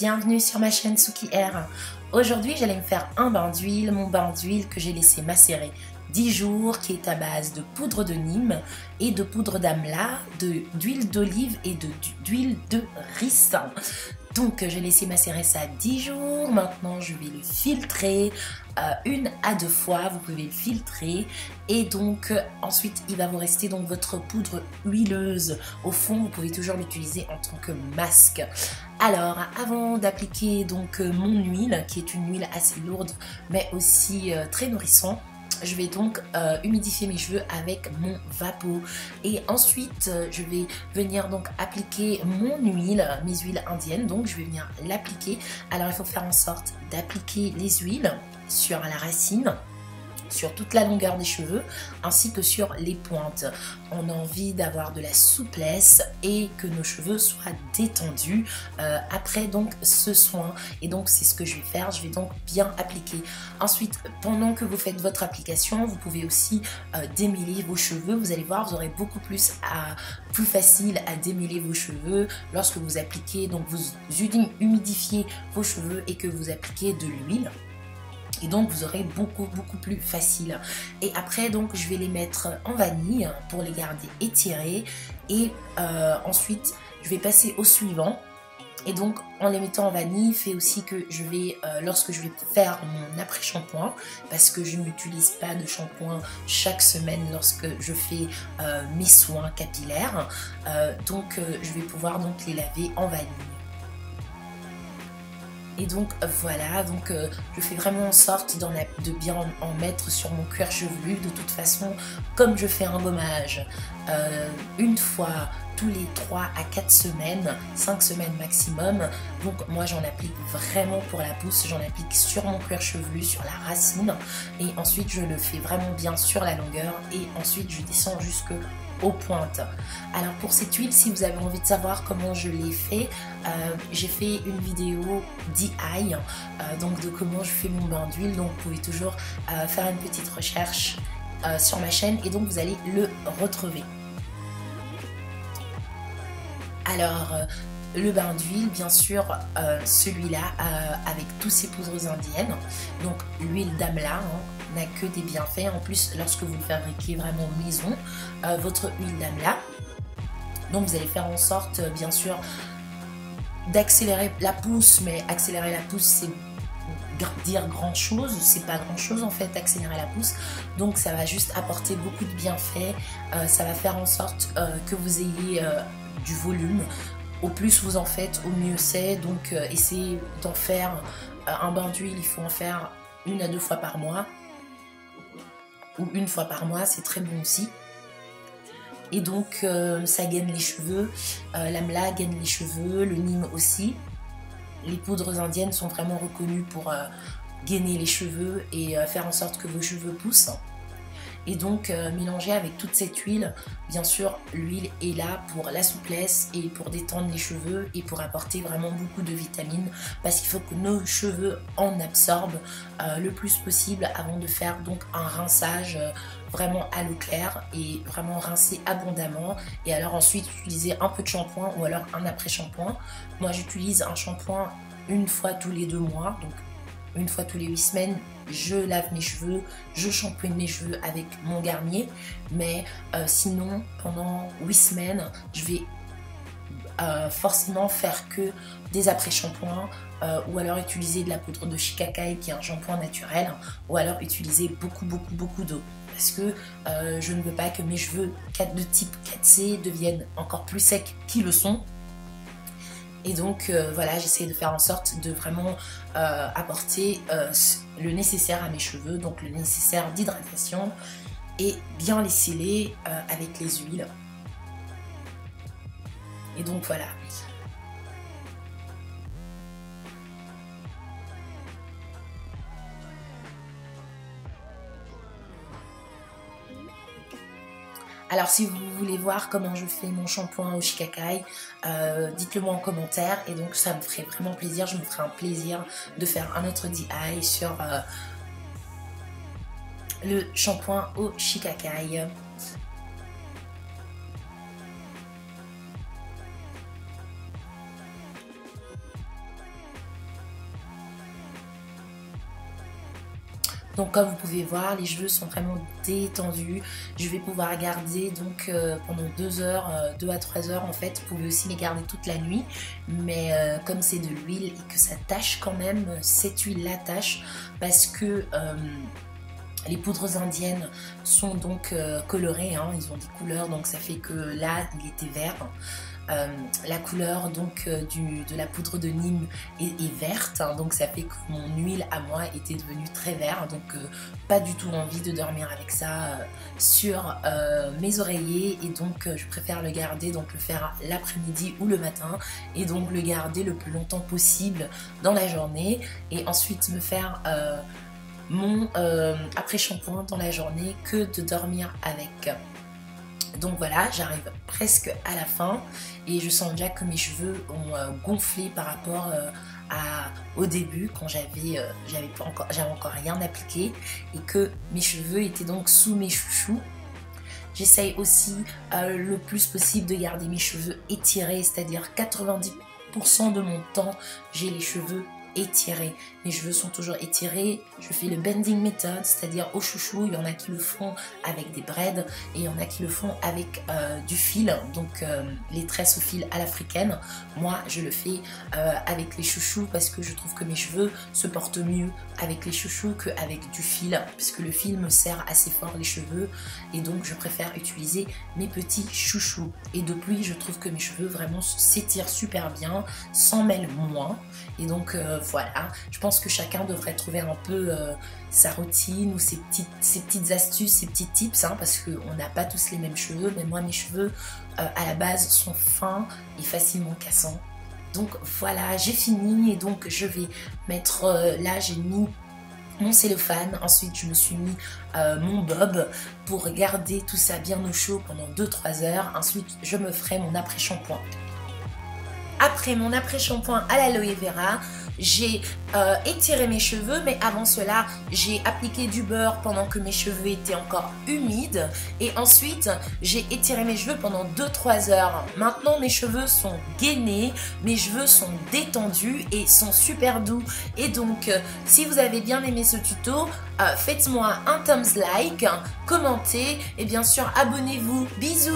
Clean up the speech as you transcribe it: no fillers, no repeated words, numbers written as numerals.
bienvenue sur ma chaîne Suki Hair. Aujourd'hui j'allais me faire un bain d'huile, mon bain d'huile que j'ai laissé macérer 10 jours, qui est à base de poudre de Nîmes et de poudre d'amla, d'huile d'olive et d'huile de ricin. Donc j'ai laissé macérer ça 10 jours, maintenant je vais le filtrer 1 à 2 fois, vous pouvez le filtrer et donc ensuite il va vous rester donc votre poudre huileuse. Au fond vous pouvez toujours l'utiliser en tant que masque. Alors avant d'appliquer donc mon huile, qui est une huile assez lourde mais aussi très nourrissante, je vais donc humidifier mes cheveux avec mon Vapeau et ensuite je vais venir donc appliquer mon huile, mes huiles indiennes, donc je vais venir l'appliquer. Alors il faut faire en sorte d'appliquer les huiles sur la racine, sur toute la longueur des cheveux ainsi que sur les pointes. On a envie d'avoir de la souplesse et que nos cheveux soient détendus après donc ce soin, et donc c'est ce que je vais faire. Je vais donc bien appliquer. Ensuite, pendant que vous faites votre application, vous pouvez aussi démêler vos cheveux. Vous allez voir, vous aurez beaucoup plus facile à démêler vos cheveux lorsque vous appliquez, donc vous humidifiez vos cheveux et que vous appliquez de l'huile. Et donc vous aurez beaucoup plus facile. Et après donc je vais les mettre en vanille pour les garder étirés. Et ensuite je vais passer au suivant. Et donc en les mettant en vanille fait aussi que je vais, lorsque je vais faire mon après-shampoing, parce que je n'utilise pas de shampoing chaque semaine lorsque je fais mes soins capillaires, donc je vais pouvoir donc les laver en vanille. Et donc voilà, donc je fais vraiment en sorte de bien en mettre sur mon cuir chevelu. De toute façon, comme je fais un gommage une fois tous les 3 à 4 semaines, 5 semaines maximum, donc moi j'en applique vraiment pour la pousse, j'en applique sur mon cuir chevelu, sur la racine, et ensuite je le fais vraiment bien sur la longueur, et ensuite je descends jusque aux pointes. Alors pour cette huile, si vous avez envie de savoir comment je l'ai fait, j'ai fait une vidéo DIY, donc de comment je fais mon bain d'huile, donc vous pouvez toujours faire une petite recherche sur ma chaîne et donc vous allez le retrouver. Alors le bain d'huile, bien sûr, celui-là avec tous ces poudres indiennes, donc l'huile d'amla n'a que des bienfaits. En plus, lorsque vous le fabriquez vraiment maison, votre huile d'amla, donc vous allez faire en sorte, bien sûr, d'accélérer la pousse, mais accélérer la pousse, c'est dire grand chose, c'est pas grand chose en fait, accélérer la pousse, donc ça va juste apporter beaucoup de bienfaits, ça va faire en sorte que vous ayez du volume. Au plus vous en faites, au mieux c'est. Donc essayez d'en faire un bain d'huile, il faut en faire 1 à 2 fois par mois, ou 1 fois par mois, c'est très bon aussi. Et donc ça gaine les cheveux, l'amla gaine les cheveux, le Nîmes aussi. Les poudres indiennes sont vraiment reconnues pour gainer les cheveux et faire en sorte que vos cheveux poussent. Et donc mélanger avec toute cette huile, bien sûr l'huile est là pour la souplesse et pour détendre les cheveux et pour apporter vraiment beaucoup de vitamines, parce qu'il faut que nos cheveux en absorbent le plus possible avant de faire donc un rinçage vraiment à l'eau claire, et vraiment rincer abondamment. Et alors ensuite utiliser un peu de shampoing ou alors un après-shampoing. Moi j'utilise un shampoing 1 fois tous les 2 mois, donc 1 fois tous les 8 semaines, je lave mes cheveux, je shampooine mes cheveux avec mon Garnier, mais sinon pendant 8 semaines, je vais forcément faire que des après-shampoings, ou alors utiliser de la poudre de Shikakai qui est un shampoing naturel, ou alors utiliser beaucoup d'eau, parce que je ne veux pas que mes cheveux de type 4C deviennent encore plus secs qu'ils le sont. Et donc voilà, j'essaie de faire en sorte de vraiment apporter le nécessaire à mes cheveux, donc le nécessaire d'hydratation, et bien les sceller avec les huiles. Et donc voilà. Alors si vous voulez voir comment je fais mon shampoing au Shikakai, dites-le moi en commentaire, et donc ça me ferait vraiment plaisir, je me ferai un plaisir de faire un autre DIY sur le shampoing au Shikakai. Donc comme vous pouvez voir, les cheveux sont vraiment détendus. Je vais pouvoir garder donc pendant 2 heures, 2 à 3 heures en fait. Vous pouvez aussi les garder toute la nuit. Mais comme c'est de l'huile et que ça tâche quand même, cette huile la tâche parce que les poudres indiennes sont donc colorées, hein, ils ont des couleurs, donc ça fait que là il était vert. La couleur donc de la poudre de Nîmes est verte, hein, donc ça fait que mon huile à moi était devenue très verte, donc pas du tout envie de dormir avec ça sur mes oreillers, et donc je préfère le garder, donc le faire l'après-midi ou le matin, et donc le garder le plus longtemps possible dans la journée, et ensuite me faire mon après-shampoing dans la journée que de dormir avec. Donc voilà, j'arrive presque à la fin et je sens déjà que mes cheveux ont gonflé par rapport au début quand j'avais encore rien appliqué et que mes cheveux étaient donc sous mes chouchous. J'essaye aussi le plus possible de garder mes cheveux étirés, c'est-à-dire 90% de mon temps, j'ai les cheveux étirés. Mes cheveux sont toujours étirés. Je fais le bending method, c'est-à-dire au chouchou. Il y en a qui le font avec des braids et il y en a qui le font avec du fil, donc les tresses au fil à l'africaine. Moi, je le fais avec les chouchous parce que je trouve que mes cheveux se portent mieux avec les chouchous qu'avec du fil, puisque le fil me serre assez fort les cheveux et donc je préfère utiliser mes petits chouchous. Et depuis, je trouve que mes cheveux vraiment s'étirent super bien, s'en mêlent moins, et donc voilà, je pense que chacun devrait trouver un peu sa routine ou ses petites astuces, ses petits tips, hein, parce qu'on n'a pas tous les mêmes cheveux, mais moi mes cheveux à la base sont fins et facilement cassants. Donc voilà, j'ai fini et donc je vais mettre, là j'ai mis mon cellophane, ensuite je me suis mis mon bob pour garder tout ça bien au chaud pendant 2-3 heures, ensuite je me ferai mon après-shampoing. Après mon après-shampoing à l'aloe vera, j'ai étiré mes cheveux, mais avant cela, j'ai appliqué du beurre pendant que mes cheveux étaient encore humides. Et ensuite, j'ai étiré mes cheveux pendant 2-3 heures. Maintenant, mes cheveux sont gainés, mes cheveux sont détendus et sont super doux. Et donc, si vous avez bien aimé ce tuto, faites-moi un thumbs like, commentez et bien sûr, abonnez-vous. Bisous!